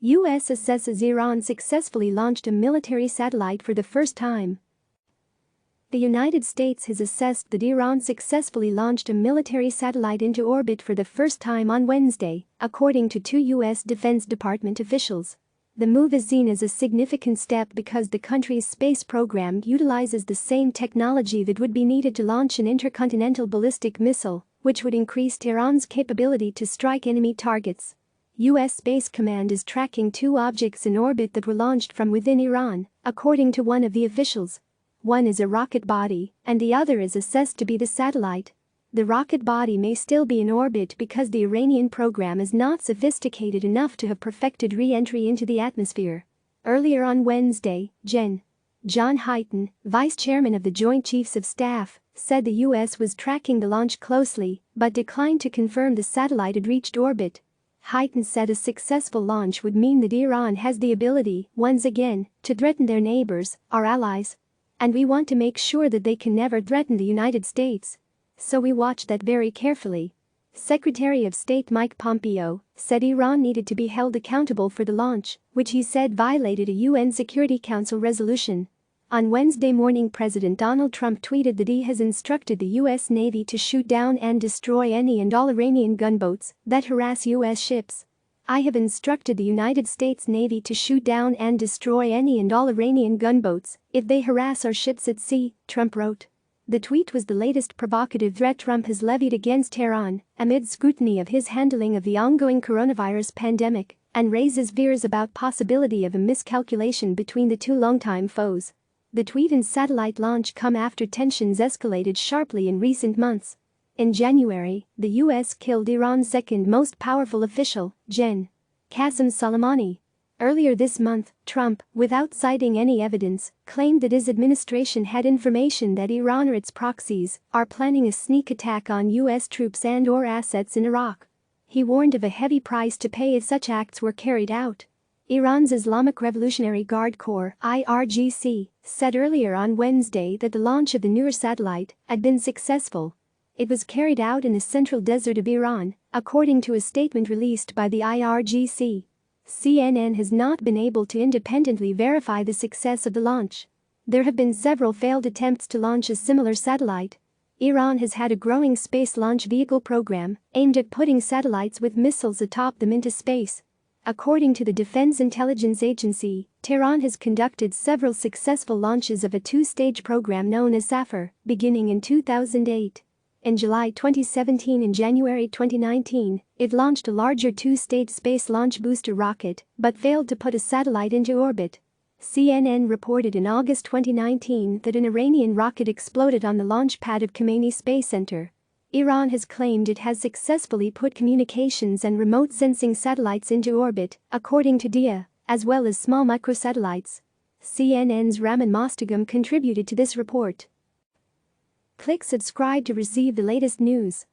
U.S. assesses Iran successfully launched a military satellite for the first time. The United States has assessed that Iran successfully launched a military satellite into orbit for the first time on Wednesday, according to two U.S. Defense Department officials. The move is seen as a significant step because the country's space program utilizes the same technology that would be needed to launch an intercontinental ballistic missile, which would increase Tehran's capability to strike enemy targets. U.S. Space Command is tracking two objects in orbit that were launched from within Iran, according to one of the officials. One is a rocket body, and the other is assessed to be the satellite. The rocket body may still be in orbit because the Iranian program is not sophisticated enough to have perfected re-entry into the atmosphere. Earlier on Wednesday, John Hyten, vice chairman of the Joint Chiefs of Staff, said the U.S. was tracking the launch closely but declined to confirm the satellite had reached orbit. Hyten said a successful launch would mean that Iran has the ability, once again, to threaten their neighbors, our allies. And we want to make sure that they can never threaten the United States. So we watch that very carefully. Secretary of State Mike Pompeo said Iran needed to be held accountable for the launch, which he said violated a UN Security Council resolution. On Wednesday morning, President Donald Trump tweeted that he has instructed the U.S. Navy to shoot down and destroy any and all Iranian gunboats that harass U.S. ships. I have instructed the United States Navy to shoot down and destroy any and all Iranian gunboats if they harass our ships at sea, Trump wrote. The tweet was the latest provocative threat Trump has levied against Tehran amid scrutiny of his handling of the ongoing coronavirus pandemic and raises fears about possibility of a miscalculation between the two longtime foes. The tweet and satellite launch come after tensions escalated sharply in recent months. In January, the U.S. killed Iran's second most powerful official, Gen. Qasem Soleimani. Earlier this month, Trump, without citing any evidence, claimed that his administration had information that Iran or its proxies are planning a sneak attack on U.S. troops and/or assets in Iraq. He warned of a heavy price to pay if such acts were carried out. Iran's Islamic Revolutionary Guard Corps (IRGC) said earlier on Wednesday that the launch of the newer satellite had been successful. It was carried out in the central desert of Iran, according to a statement released by the IRGC. CNN has not been able to independently verify the success of the launch. There have been several failed attempts to launch a similar satellite. Iran has had a growing space launch vehicle program aimed at putting satellites with missiles atop them into space. According to the Defense Intelligence Agency, Tehran has conducted several successful launches of a two-stage program known as Safar, beginning in 2008. In July 2017 and January 2019, it launched a larger two-stage space launch booster rocket but failed to put a satellite into orbit. CNN reported in August 2019 that an Iranian rocket exploded on the launch pad of Khamenei Space Center. Iran has claimed it has successfully put communications and remote sensing satellites into orbit, according to DIA, as well as small microsatellites. CNN's Raman Mostagam contributed to this report. Click subscribe to receive the latest news.